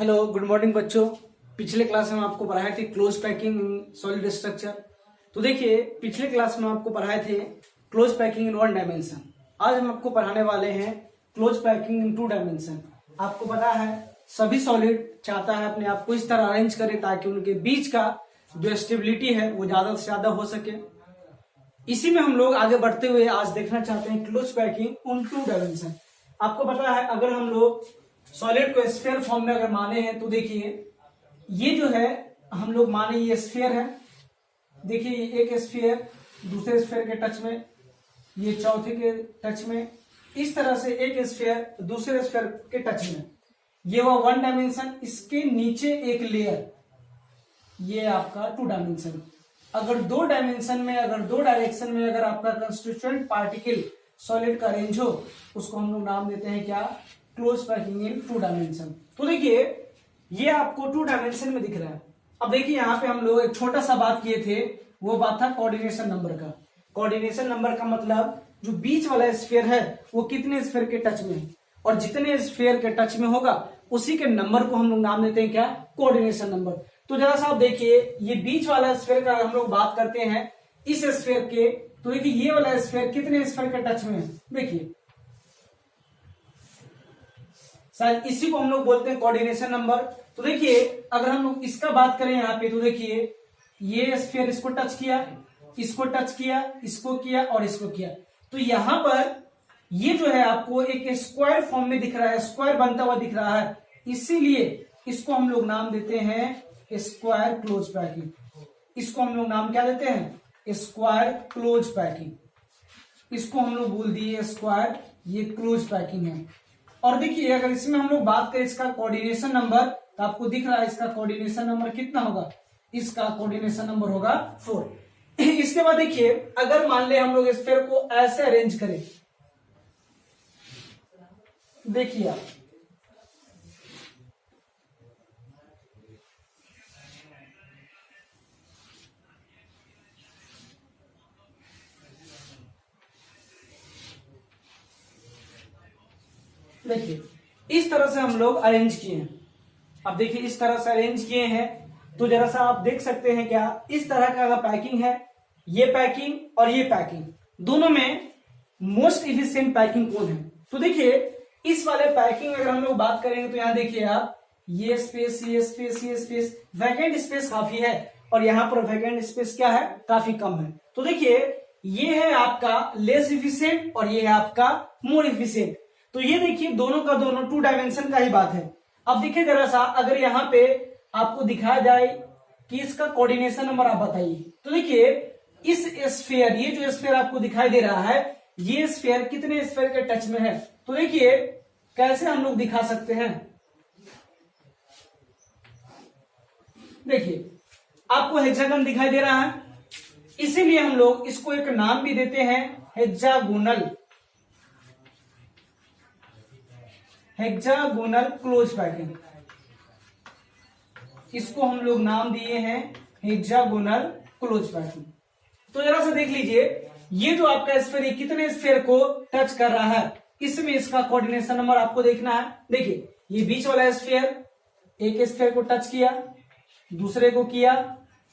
Hello good morning बच्चों। पिछले class में हम आपको पढ़ाए थे close packing in solid structure. तो देखिए पिछले क्लास में आपको पढ़ाए थे close packing in one dimension. आज हम आपको पढ़ाने वाले हैं close packing in two dimension. आपको पता है सभी सॉलिड चाहता है अपने आप को इस तरह अरेंज करे ताकि उनके बीच का जो स्टेबिलिटी है वो ज्यादा से ज्यादा हो सके। इसी में हम लोग आगे बढ़ते हुए आज देखना चाहते हैं close packing in two dimension. आपको पता है अगर हम लोग सॉलिड को स्फीयर फॉर्म में अगर माने हैं तो देखिए ये जो है हम लोग माने ये स्फीयर है। देखिए एक स्फीयर दूसरे स्फीयर के टच में, ये चौथे के टच में, इस तरह से एक स्फीयर दूसरे स्फीयर के टच में, ये हुआ वन डायमेंशन। इसके नीचे एक लेयर, ये आपका टू डायमेंशन। अगर दो डायमेंशन में, अगर दो डायरेक्शन में अगर आपका कंस्टिट्यूएंट पार्टिकल सॉलिड का अरेंज हो उसको हम लोग नाम देते हैं क्या? Close packing in two dimension. तो देखिए ये आपको टू डायमेंशन में दिख रहा है। अब देखिए यहाँ पे हम लोग एक छोटा सा बात किए थे, वो बात था कोऑर्डिनेशन नंबर का। कोऑर्डिनेशन नंबर का मतलब जो बीच वाला स्फीयर है वो कितने स्फीयर के टच में है, और जितने स्फीयर के टच में होगा उसी के नंबर को हम लोग नाम देते हैं क्या? Coordination number. तो जरा सा आप देखिए ये बीच वाला स्फीयर का हम लोग बात करते हैं इस स्फीयर के, तो देखिए ये वाला स्फीयर कितने स्फीयर के टच में है? देखिए शायद इसी को हम लोग बोलते हैं कोऑर्डिनेशन नंबर। तो देखिए अगर हम लोग इसका बात करें यहाँ पे, तो देखिए ये स्फीयर इसको टच किया, इसको टच किया, इसको किया और इसको किया, तो यहां पर ये जो है आपको एक स्क्वायर फॉर्म में दिख रहा है, स्क्वायर बनता हुआ दिख रहा है, इसीलिए इसको हम लोग नाम देते हैं स्क्वायर क्लोज पैकिंग। इसको हम लोग नाम क्या देते हैं? Square close packing. इसको हम लोग बोल दिए स्क्वायर, ये क्लोज पैकिंग है। और देखिए अगर इसमें हम लोग बात करें इसका कोऑर्डिनेशन नंबर, तो आपको दिख रहा है इसका कोऑर्डिनेशन नंबर कितना होगा? इसका कोऑर्डिनेशन नंबर होगा 4। इसके बाद देखिए अगर मान ले हम लोग स्फीयर को ऐसे अरेंज करें, देखिए आप देखिए इस तरह से हम लोग अरेंज किए हैं। अब देखिए इस तरह से अरेंज किए हैं तो जरा सा आप देख सकते हैं क्या इस तरह का अगर पैकिंग है, ये पैकिंग और ये पैकिंग, दोनों में मोस्ट इफिशिएंट पैकिंग कौन है? तो देखिए इस वाले पैकिंग अगर हम लोग बात करेंगे तो यहाँ देखिए आप ये स्पेस, ये स्पेस, ये स्पेस, वैकेंट स्पेस काफी है और यहाँ पर वैकेंट स्पेस क्या है? काफी कम है। तो देखिए ये है आपका लेस इफिशिएंट और ये है आपका मोर इफिशिएंट। तो ये देखिए दोनों का दोनों टू डायमेंशन का ही बात है। अब देखिए जरा सा अगर यहाँ पे आपको दिखाया जाए कि इसका कोऑर्डिनेशन नंबर आप बताइए, तो देखिए इस स्फीयर, ये जो स्फीयर आपको दिखाई दे रहा है, ये स्फीयर कितने स्फीयर के टच में है? तो देखिए कैसे हम लोग दिखा सकते हैं, देखिए आपको हेक्सागन दिखाई दे रहा है, इसीलिए हम लोग इसको एक नाम भी देते हैं हेक्सागोनल, हेक्सागोनल क्लोज पैकिंग। इसको हम लोग नाम दिए हैं हेक्सागोनल क्लोज पैकिंग। तो जरा सा देख लीजिए ये जो आपका स्फीयर कितने स्फीयर को टच कर रहा है, इसमें इसका कोऑर्डिनेशन नंबर आपको देखना है। देखिए ये बीच वाला स्फीयर एक स्फीयर को टच किया, दूसरे को किया,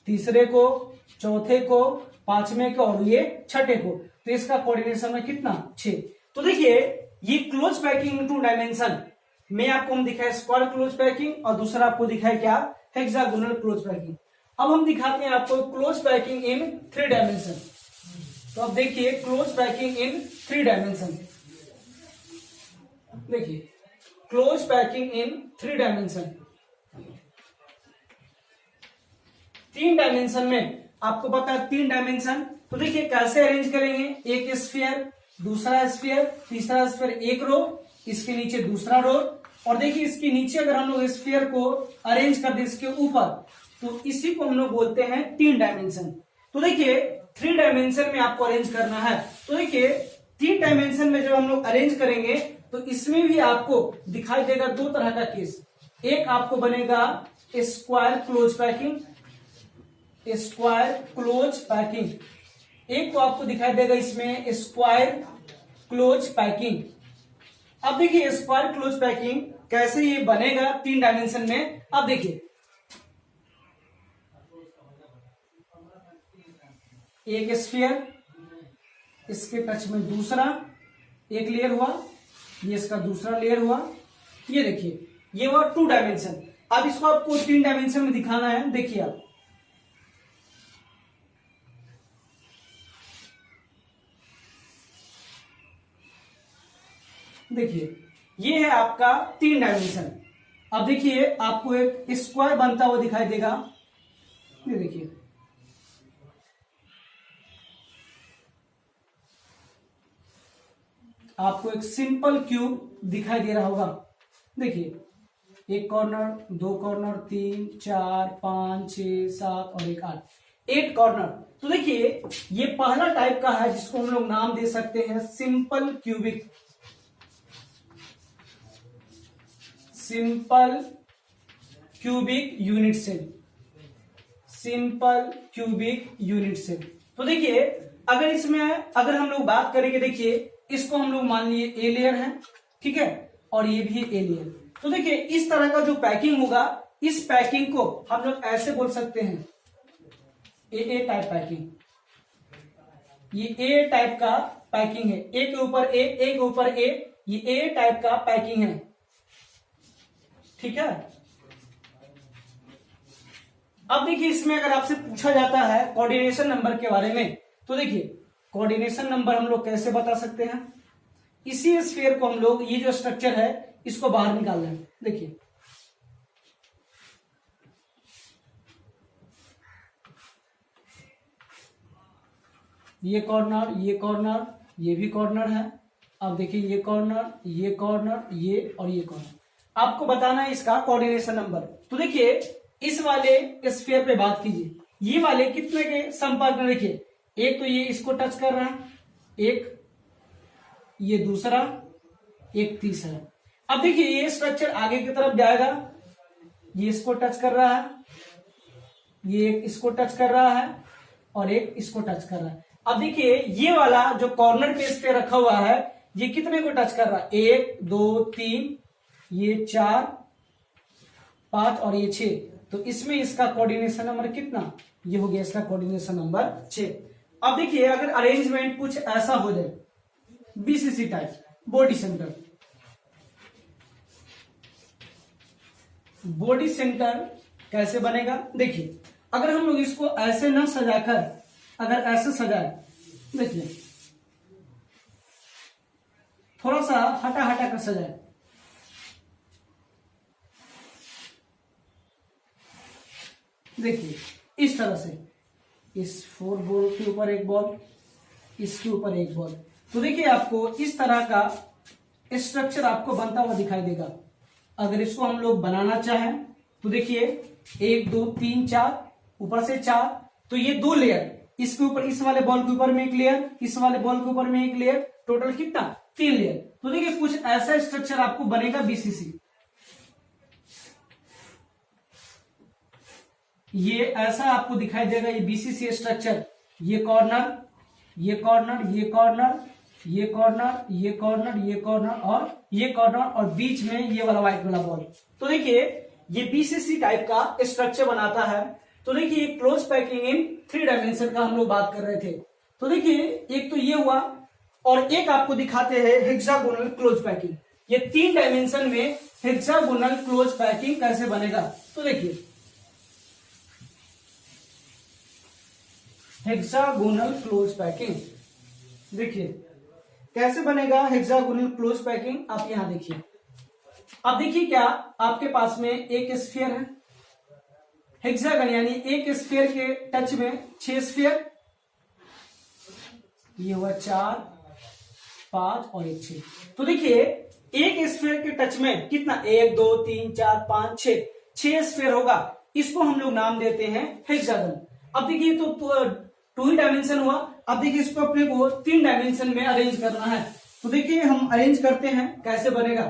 तीसरे को, चौथे को, पांचवें को और ये छठे को, तो इसका कोऑर्डिनेशन में कितना? 6। तो देखिए ये close packing in two dimension में आपको हम दिखाए स्क्वायर क्लोज पैकिंग और दूसरा आपको दिखाए क्या? Hexagonal close packing. अब हम दिखाते हैं आपको क्लोज पैकिंग इन 3 डायमेंशन। तो अब देखिए क्लोज पैकिंग इन 3 डायमेंशन, देखिए close packing in 3 dimension. 3 dimension में आपको पता है 3 डायमेंशन, तो देखिए कैसे अरेंज करेंगे? एक स्फीयर, दूसरा स्फीयर, तीसरा स्फीयर, एक रो, इसके नीचे दूसरा रो, और देखिए इसके नीचे अगर हम लोग स्फीयर को अरेंज कर दे इसके ऊपर, तो इसी को हम लोग बोलते हैं 3 डायमेंशन। तो देखिए 3 डायमेंशन में आपको अरेंज करना है। तो देखिए 3 डायमेंशन में जब हम लोग अरेंज करेंगे तो इसमें भी आपको दिखाई देगा 2 तरह का केस। एक आपको बनेगा square close packing, square close packing, एक को आपको दिखाई देगा इसमें स्क्वायर क्लोज पैकिंग। अब देखिए स्क्वायर क्लोज पैकिंग कैसे ये बनेगा 3 डायमेंशन में। अब देखिए एक स्फीयर, इसके टच में दूसरा एक लेयर हुआ, ये इसका दूसरा लेयर हुआ, ये देखिए ये हुआ 2 डायमेंशन। अब इसको आपको 3 डायमेंशन में दिखाना है। देखिए आप देखिए ये है आपका 3 डायमेंशन। अब देखिए आपको एक स्क्वायर बनता हुआ दिखाई देगा, ये देखिए आपको एक सिंपल क्यूब दिखाई दे रहा होगा। देखिए एक कॉर्नर, 2 कॉर्नर, 3, 4, 5, 6, 7 और एक 8 कॉर्नर। तो देखिए ये पहला टाइप का है जिसको हम लोग नाम दे सकते हैं simple cubic, simple cubic unit cell, simple cubic unit cell. तो देखिए अगर हम लोग बात करेंगे, देखिए इसको हम लोग मान लिए ए लेयर है, ठीक है, और ये भी ए लेयर। तो देखिए इस तरह का जो पैकिंग होगा, इस पैकिंग को हम लोग ऐसे बोल सकते हैं ए टाइप पैकिंग। ये ए टाइप का पैकिंग है, एक के ऊपर एक के ऊपर ए, ये ए टाइप का पैकिंग है, ठीक है। अब देखिए इसमें अगर आपसे पूछा जाता है कोऑर्डिनेशन नंबर के बारे में, तो देखिए कोऑर्डिनेशन नंबर हम लोग कैसे बता सकते हैं। इसी स्फीयर को हम लोग, ये जो स्ट्रक्चर है इसको बाहर निकाल लें। देखिए ये कॉर्नर, ये कॉर्नर, ये भी कॉर्नर है। अब देखिए ये कॉर्नर, ये कॉर्नर, ये और ये कॉर्नर। आपको बताना है इसका कोऑर्डिनेशन नंबर। तो देखिए इस वाले स्फीयर पे बात कीजिए, ये वाले कितने के संपर्क में, देखिए एक तो ये इसको टच कर रहा है, एक ये दूसरा, एक तीसरा। अब देखिए ये स्ट्रक्चर आगे की तरफ जाएगा, ये इसको टच कर रहा है, ये एक इसको टच कर रहा है और एक इसको टच कर रहा है। अब देखिए ये वाला जो कॉर्नर पेज पे रखा हुआ है, ये कितने को टच कर रहा है, 1 2 3, ये 4 5 और ये 6। तो इसमें इसका कोऑर्डिनेशन नंबर कितना, ये हो गया इसका कोऑर्डिनेशन नंबर 6। अब देखिए अगर अरेंजमेंट कुछ ऐसा हो जाए, BCC type, body centre, body centre कैसे बनेगा। देखिए अगर हम लोग इसको ऐसे ना सजाकर, अगर ऐसे सजाए, देखिए थोड़ा सा हटा हटा कर सजाए, देखिए इस तरह से, इस 4 बॉल के ऊपर एक बॉल, इसके ऊपर एक बॉल। तो देखिए आपको इस तरह का स्ट्रक्चर आपको बनता हुआ दिखाई देगा। अगर इसको हम लोग बनाना चाहें तो देखिए 1 2 3 4, ऊपर से 4, तो ये 2 लेयर, इसके ऊपर, इस वाले बॉल के ऊपर में एक लेयर, इस वाले बॉल के ऊपर में एक लेयर, टोटल कितना, 3 लेयर। तो देखिए कुछ ऐसा स्ट्रक्चर आपको बनेगा बीसीसी। ये ऐसा आपको दिखाई देगा, ये बीसीसी स्ट्रक्चर। ये कॉर्नर, ये कॉर्नर, ये कॉर्नर, ये कॉर्नर, ये कॉर्नर, ये कॉर्नर और ये कॉर्नर, और बीच में ये वाला व्हाइट वाला बॉल। तो देखिए ये बीसीसी टाइप का स्ट्रक्चर बनाता है। तो देखिए क्लोज पैकिंग इन 3 डायमेंशन का हम लोग बात कर रहे थे। तो देखिए एक तो ये हुआ, और एक आपको दिखाते हैं हेक्सागोनल क्लोज पैकिंग। ये 3 डायमेंशन में हेक्सागोनल क्लोज पैकिंग कैसे बनेगा। तो देखिए हेक्सागोनल क्लोज पैकिंग, देखिए कैसे बनेगा हेक्सागोनल क्लोज पैकिंग। आप यहां देखिए, अब देखिए क्या आपके पास में एक स्फीयर है, हेक्सागन यानी एक स्फीयर के टच में 6 स्फीयर, ये हुआ 4 5 और एक 6। तो देखिए एक स्फीयर के टच में कितना, 1 2 3 4 5 6 स्फीयर होगा। इसको हम लोग नाम देते हैं हेक्सागन। अब देखिए तो 2 डायमेंशन हुआ। अब देखिए इसको अपने को 3 डायमेंशन में अरेंज करना है। तो देखिए हम अरेंज करते हैं, कैसे बनेगा।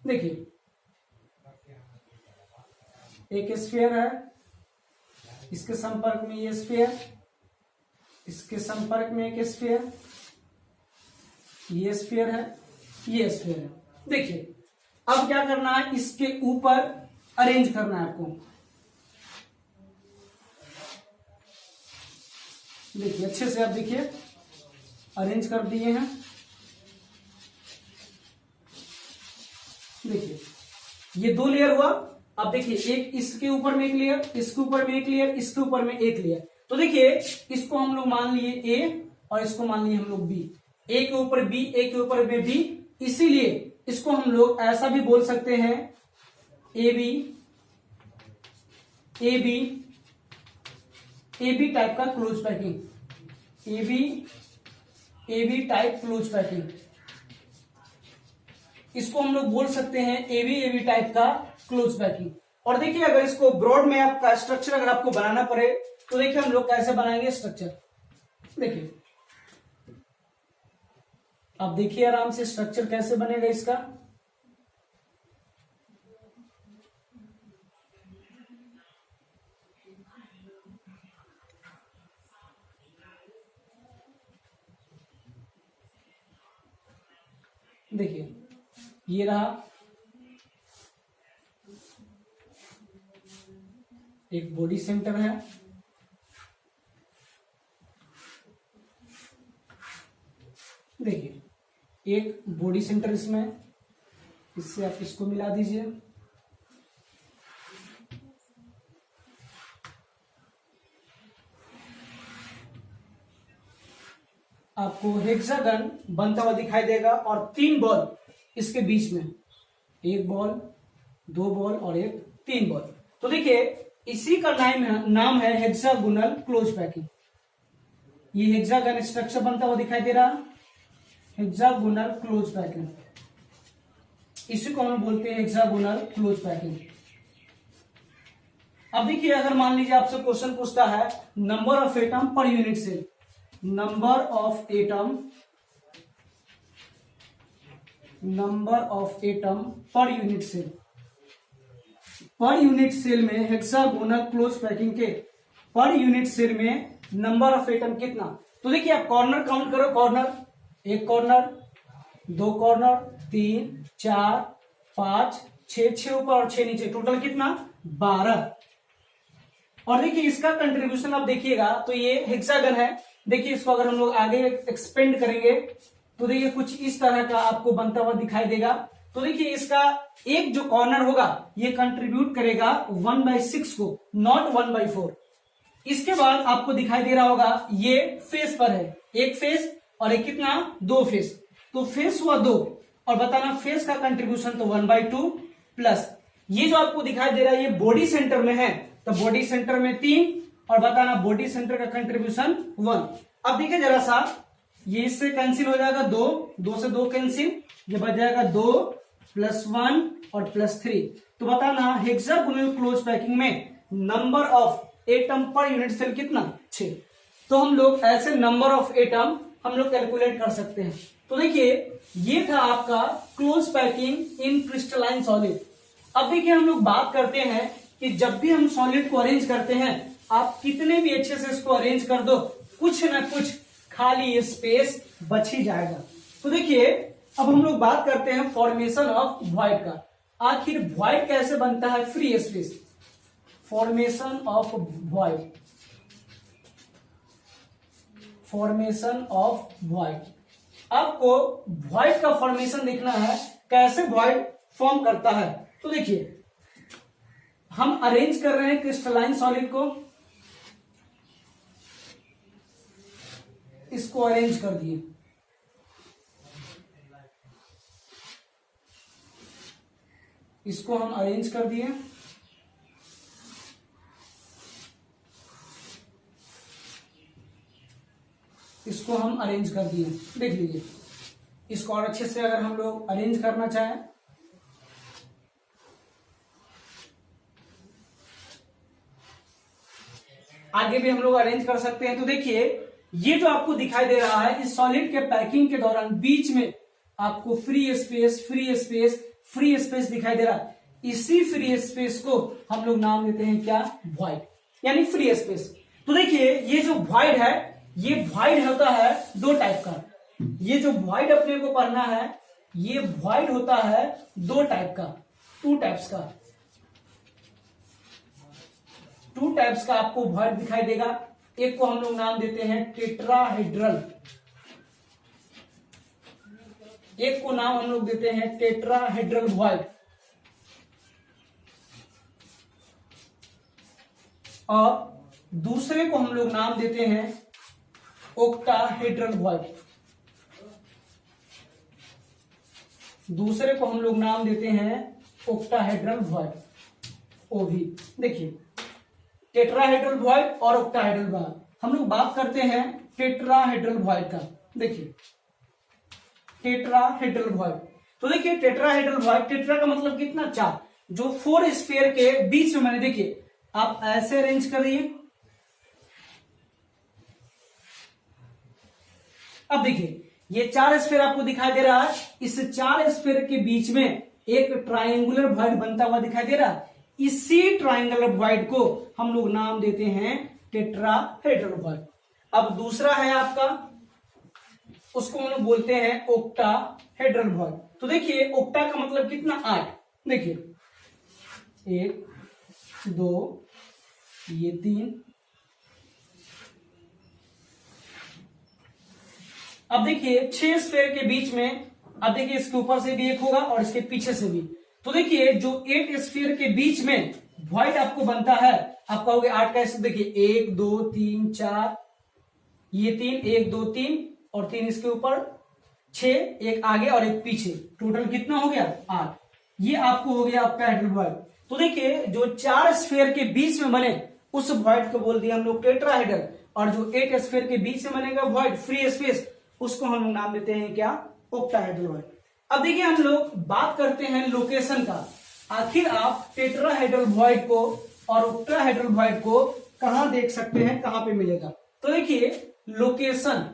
देखिए एक स्फीयर है, इसके संपर्क में ये स्फीयर, इसके संपर्क में एक स्फीयर, ये स्फीयर है, ये स्फीयर है। देखिए अब क्या करना है, इसके ऊपर अरेंज करना है आपको। देखिए अच्छे से आप देखिए अरेंज कर दिए हैं। देखिए ये 2 लेयर हुआ। अब देखिए एक इसके ऊपर में एक लेयर, इसके ऊपर में एक लेयर, इसके ऊपर में एक लेयर। तो देखिए इसको हम लोग मान लिए ए और इसको मान लिए हम लोग बी। ए के ऊपर बी, ए के ऊपर में बी, इसीलिए इसको हम लोग ऐसा भी बोल सकते हैं A B, A B, A B type का close packing, A B, A B type close packing. इसको हम लोग बोल सकते हैं ए बी टाइप का क्लोज पैकिंग। और देखिए अगर इसको ब्रॉड में आपका स्ट्रक्चर अगर आपको बनाना पड़े तो देखिए हम लोग कैसे बनाएंगे स्ट्रक्चर। देखिए आप देखिए आराम से स्ट्रक्चर कैसे बनेगा इसका। देखिए ये रहा एक बॉडी सेंटर है, देखिए एक बॉडी सेंटर इसमें, इससे आप इसको मिला दीजिए। आपको हेक्सागन बनता हुआ दिखाई देगा और 3 बॉल इसके बीच में, 1 बॉल, 2 बॉल और एक 3 बॉल। तो देखिए इसी का नाम है हेक्सागोनल क्लोज पैकिंग। ये हेक्सागन स्ट्रक्चर बनता हुआ दिखाई दे रहा, हेक्सागोनल क्लोज पैकिंग, इसी को हम बोलते हैं हेक्सागोनल क्लोज पैकिंग। अब देखिए अगर मान लीजिए आपसे क्वेश्चन पूछता है number of atom per unit cell, number of atom per unit cell, per unit cell में हेक्सागोनल क्लोज पैकिंग के पर यूनिट सेल में नंबर ऑफ एटम कितना। तो देखिए आप कॉर्नर काउंट करो, कॉर्नर, 1 कॉर्नर, 2 कॉर्नर, 3, 4, 5, 6 ऊपर और 6 नीचे, टोटल कितना 12। और देखिए इसका कंट्रीब्यूशन आप देखिएगा तो ये हेक्सागन है। देखिए इसको अगर हम लोग आगे एक्सपेंड करेंगे तो देखिए कुछ इस तरह का आपको बनता हुआ दिखाई देगा। तो देखिए इसका एक जो कॉर्नर होगा ये कंट्रीब्यूट करेगा 1/6 को, नॉट 1/4। इसके बाद आपको दिखाई दे रहा होगा ये फेस पर है, एक फेस और एक कितना 2 फेस। तो फेस हुआ 2 और बताना फेस का कंट्रीब्यूशन तो 1/2 प्लस ये जो आपको दिखाई दे रहा है ये बॉडी सेंटर में है तो बॉडी सेंटर में 3 और बताना बॉडी सेंटर का कंट्रीब्यूशन 1। अब देखिए जरा सा ये इससे कैंसिल हो जाएगा 2 से 2 कैंसिल, ये बच जाएगा 2 + 1 और +3। तो बताना हेक्सागोनल क्लोज पैकिंग में number of atom per unit cell कितना 6। तो हम लोग ऐसे नंबर ऑफ एटम हम लोग कैलकुलेट कर सकते हैं। तो देखिए ये था आपका क्लोज पैकिंग इन क्रिस्टलाइन सॉलिड। अब देखिए हम लोग बात करते हैं कि जब भी हम सॉलिड को अरेंज करते हैं आप कितने भी अच्छे से इसको अरेंज कर दो कुछ ना कुछ खाली स्पेस बच ही जाएगा। तो देखिए अब हम लोग बात करते हैं फॉर्मेशन ऑफ वॉइड का। आखिर वॉइड कैसे बनता है, free space, formation of void, formation of void. आपको वॉइड का फॉर्मेशन देखना है कैसे वॉइड फॉर्म करता है। तो देखिए हम अरेंज कर रहे हैं क्रिस्टलाइन सॉलिड को, इसको अरेंज कर दिए, इसको हम अरेंज कर दिए, इसको हम अरेंज कर दिए। देख लीजिए इसको और अच्छे से अगर हम लोग अरेंज करना चाहें आगे भी हम लोग अरेंज कर सकते हैं। तो देखिए ये जो आपको दिखाई दे रहा है इस सॉलिड के पैकिंग के दौरान बीच में आपको free space free space free space दिखाई दे रहा है। इसी फ्री स्पेस को हम लोग नाम देते हैं क्या, वॉइड, यानी फ्री स्पेस। तो देखिए ये जो वॉइड है ये वॉइड होता है 2 टाइप का। ये जो वॉइड अपने को पढ़ना है ये वॉइड होता है दो टाइप का, टू टाइप्स का आपको वॉइड दिखाई देगा। एक को हम लोग नाम देते हैं टेट्राहेड्रल, एक को नाम हम लोग देते हैं टेट्राहेड्रल वॉइड, और दूसरे को हम लोग नाम देते हैं ओक्टाहेड्रल वॉइड। दूसरे को हम लोग नाम देते हैं ओक्टाहेड्रल वॉइड, ओ भी। देखिए टेट्राहेड्रल वॉइड और ओक्टाहेड्रल वॉइड, हम लोग बात करते हैं टेट्राहेड्रल वॉइड का। देखिए टेट्राहेड्रल वॉइड, तो देखिए टेट्राहेड्रल वॉइड, टेट्रा का मतलब कितना, चार, जो 4 स्फीयर के बीच में, मैंने देखिए आप ऐसे अरेंज करिए। अब देखिए ये 4 स्फीयर आपको दिखाई दे रहा है, इस 4 स्फीयर के बीच में एक ट्रायंगुलर वॉइड बनता हुआ दिखाई दे रहा है। इसी ट्रायंगुलर वॉइड को हम लोग नाम देते हैं टेट्राहेड्रल वॉइड। अब दूसरा है आपका, उसको हम लोग बोलते हैं ओक्टाहेड्रल वॉइड। तो देखिए ओक्टा का मतलब कितना, 8। देखिए 1 2 ये 3। अब देखिए 6 स्फीयर के बीच में, अब देखिए इसके ऊपर से भी एक होगा और इसके पीछे से भी। तो देखिए जो 8 स्फीयर के बीच में वॉइड आपको बनता है, आपका हो गया 8 का। देखिए 1 2 3 4, ये 3, 1 2 3 और 3 इसके ऊपर, 6, एक आगे और एक पीछे, टोटल कितना हो गया, 8। ये आपको हो गया आपका हेड्रल वॉइड। तो देखिए जो 4 स्फीयर के बीच में बने उस वॉइड को बोल दिया हम लोग टेट्राहेड्रल, और जो 8 स्फीयर के बीच में बनेगा वॉइड, फ्री स्पेस, उसको हम लोग नाम देते हैं क्या, ओक्टाहेड्रल वॉइड। अब देखिए हम लोग बात करते हैं लोकेशन का। आखिर आप टेट्राहेड्रल वॉइड को और ओक्टाहेड्रल वॉइड को कहां देख सकते हैं, कहां पे मिलेगा। तो देखिए location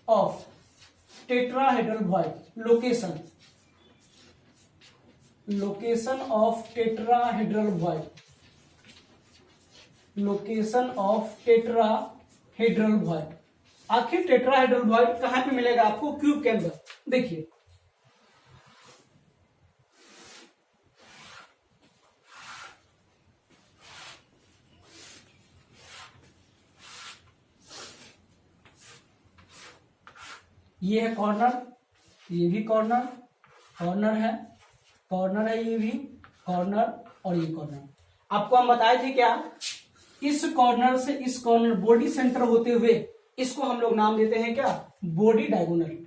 of tetrahedral void, location of tetrahedral void, location of tetrahedral void. आखिर टेट्राहेड्रल वॉइड कहां पे मिलेगा आपको, क्यूब के अंदर। देखिए ये है कॉर्नर, ये भी कॉर्नर, कॉर्नर है, कॉर्नर है, ये भी कॉर्नर और ये कॉर्नर। आपको हम बताए थे क्या, इस कॉर्नर से इस कॉर्नर बॉडी सेंटर होते हुए इसको हम लोग नाम देते हैं क्या, बॉडी डायगोनल।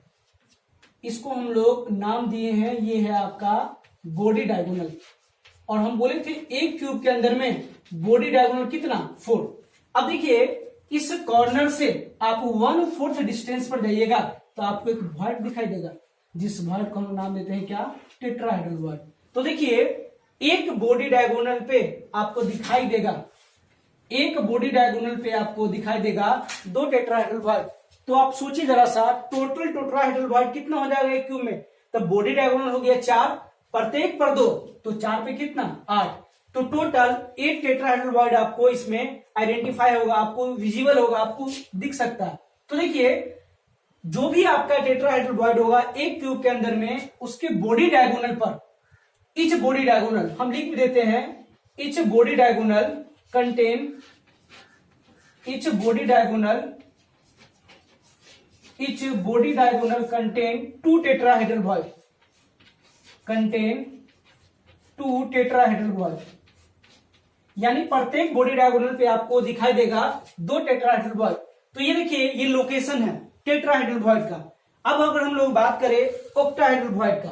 इसको हम लोग नाम दिए हैं, ये है आपका बॉडी डायगोनल। और हम बोले थे एक क्यूब के अंदर में बॉडी डायगोनल कितना, 4। अब देखिए इस कॉर्नर से आप 1/4 डिस्टेंस पर जाइएगा तो आपको एक वॉइड दिखाई देगा, जिस वॉइड को हम नाम देते हैं क्या, टेट्राहेड्रल वॉइड। तो देखिए एक बॉडी डायगोनल पे आपको दिखाई देगा, एक बॉडी डायगोनल पे आपको दिखाई देगा 2 टेट्राहेड्रल वॉइड। तो आप सोचिए जरा सा, टोटल टेट्राहेड्रल वॉइड कितना हो जाएगा एक क्यूब में। तब बॉडी डायगोनल हो गया 4, प्रत्येक पर 2, तो 4 पे कितना, 8। तो टोटल 8 टेट्राहेड्रल वॉइड आपको इसमें आइडेंटिफाई होगा, आपको विजिबल होगा, आपको दिख सकता है। तो देखिए जो भी आपका टेट्राहेड्रल वॉइड होगा एक क्यूब के अंदर में, उसके बॉडी डायगोनल पर, इच बॉडी डायगोनल हम लिख भी देते हैं, etch body diagonal contain, each body diagonal contain 2 tetrahedral void, contain 2 tetrahedral void। यानी प्रत्येक बॉडी डायगोनल पे आपको दिखाई देगा 2 टेट्राहेड्रल वॉइड। तो ये देखिए ये लोकेशन है टेट्राहेड्रल वॉइड का। अब अगर हम लोग बात करें ओक्टाहेड्रल वॉइड का,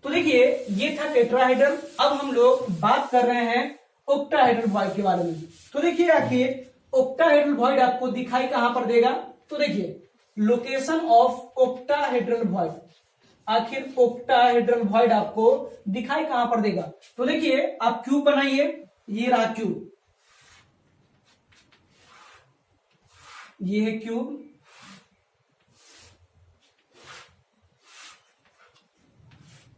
तो देखिए ये था टेट्राहेड्रल। अब हम लोग बात कर रहे हैं ओक्टाहेड्रल वॉइड के बारे में। तो देखिए आखिर ओक्टाहेड्रल वॉइड आपको दिखाई कहां पर देगा, तो देखिए लोकेशन ऑफ ओक्टाहेड्रल वॉइड, आखिर ओक्टाहेड्रल वॉइड आपको दिखाई कहां पर देगा। तो देखिए आप क्यूब बनाइए, ये रहा क्यूब, ये है क्यूब,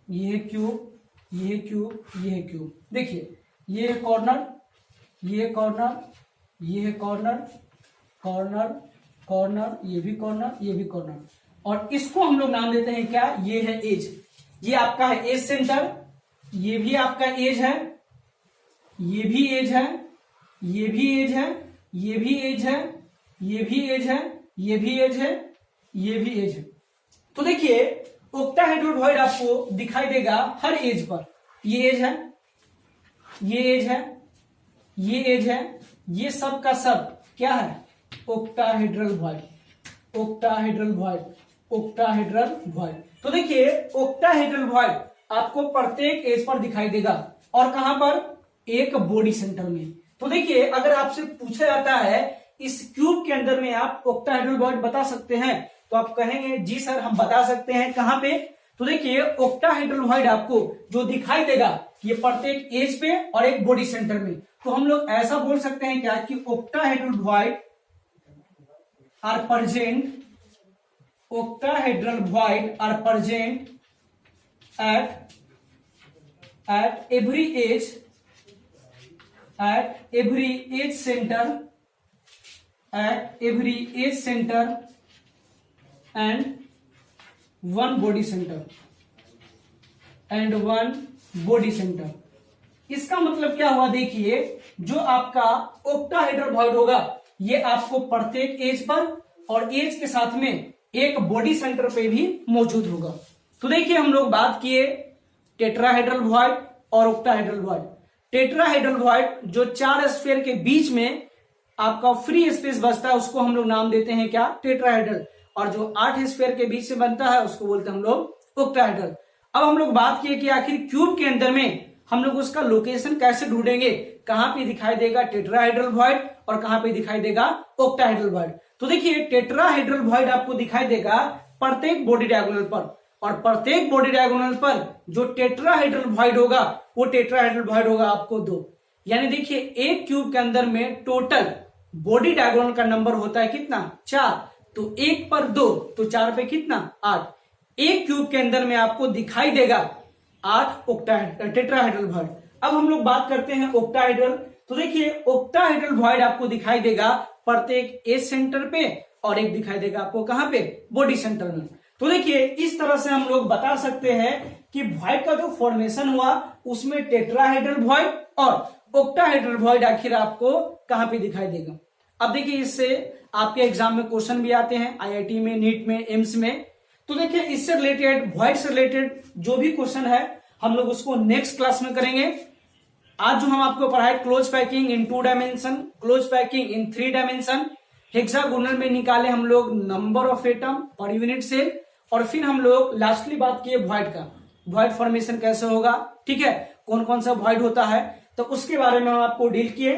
ये है क्यूब, ये है क्यूब, ये है क्यूब। देखिए ये है कॉर्नर, ये है कॉर्नर, ये है कॉर्नर, कॉर्नर, कॉर्नर, ये भी कॉर्नर, ये भी कॉर्नर। और इसको हम लोग नाम देते हैं क्या, ये है एज। ये आपका है एज सेंटर, ये भी आपका एज है, ये भी एज है, ये भी एज है, ये भी एज है, ये भी एज है, ये भी एज है, ये भी एज है। तो देखिए ओक्टाहेड्रोन आपको दिखाई देगा हर एज पर। ये एज है, ये एज है, ये एज है, ये सब का सब क्या है, octahedral void, octahedral void, octahedral void. तो देखिए ओक्टाहेड्रल वॉइड आपको प्रत्येक एज पर दिखाई देगा, और कहां पर, एक बॉडी सेंटर में। तो देखिए अगर आपसे पूछा जाता है इस क्यूब के अंदर में आप ओक्टाहेड्रल वॉइड बता सकते हैं, तो आप कहेंगे जी सर हम बता सकते हैं। कहां पे, तो देखिए ओक्टाहेड्रल वॉइड आपको जो दिखाई देगा ये प्रत्येक एज पे और एक बॉडी सेंटर में। तो हम लोग ऐसा बोल सकते हैं क्या कि octahedral void are present, octahedral void are present at every age, at every age center, at every age center and one body center, and one body center। इसका मतलब क्या हुआ, देखिए जो आपका ओक्टाहेड्रल वॉइड होगा ये आपको प्रत्येक एज पर और एज के साथ में एक बॉडी सेंटर पे भी मौजूद होगा। तो देखिए हम लोग बात किए टेट्राहेड्रल वॉइड और ओक्टाहेड्रल वॉइड। टेट्राहेड्रल वॉइड जो 4 स्फीयर के बीच में आपका फ्री स्पेस बचता है उसको हम लोग नाम देते हैं क्या, टेट्राहेड्रल। और जो 8 स्फीयर के बीच से बनता है उसको बोलते हैं हम लोग ओक्टाहेड्रल। अब हम लोग बात किए कि आखिर क्यूब के अंदर में हम लोग उसका लोकेशन कैसे ढूंढेंगे, कहां पे दिखाई देगा टेट्राहेड्रल वॉइड और कहां पे दिखाई देगा ओक्टाहेड्रल वॉइड। तो देखिए टेट्राहेड्रल वॉइड आपको दिखाई देगा प्रत्येक बॉडी डायगोनल पर, और प्रत्येक बॉडी डायगोनल पर जो टेट्राहेड्रल वॉइड होगा वो टेट्राहेड्रल वॉइड होगा आपको 2। यानी देखिए एक क्यूब के अंदर में टोटल बॉडी डायगोनल का नंबर होता है कितना, 4। तो 1 पर 2 तो 4 पे कितना, 8। एक क्यूब के अंदर में आपको दिखाई देगा 8 टेट्राहेड्रल वॉइड। अब हम लोग बात करते हैं ओक्टाहेड्रल। तो देखिए ओक्टाहेड्रल वॉइड आपको दिखाई देगा प्रत्येक एज सेंटर पे और एक दिखाई देगा आपको कहां पे, बॉडी सेंटर में। तो देखिए इस तरह से हम लोग बता सकते हैं कि वॉइड का जो फॉर्मेशन हुआ उसमें टेट्राहेड्रल वॉइड और ओक्टाहेड्रल वॉइड आखिर आपको कहां पे दिखाई देगा। अब देखिए इससे आपके एग्जाम में क्वेश्चन भी आते हैं, IIT में, नीट में, एम्स में। तो देखिए इससे रिलेटेड, वॉइड से रिलेटेड जो भी क्वेश्चन है हम लोग उसको नेक्स्ट क्लास में करेंगे। आज जो हम आपको पढ़ाए close packing in 2 dimension, close packing in 3 dimension, hexagonal में निकाले हम लोग number of atom per unit cell, और फिर हम लोग लास्टली बात किए वॉइड का, वॉइड फॉर्मेशन कैसे होगा, ठीक है, कौन कौन सा वॉइड होता है, तो उसके बारे में हम आपको डील किए।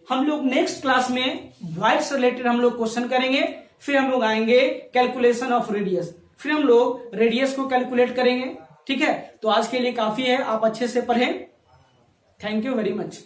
हम लोग नेक्स्ट क्लास में वॉइड से रिलेटेड हम लोग क्वेश्चन करेंगे, फिर हम लोग आएंगे कैलकुलेशन ऑफ रेडियस, फिर हम लोग रेडियस को कैलकुलेट करेंगे, ठीक है। तो आज के लिए काफी है, आप अच्छे से पढ़ें। Thank you very much.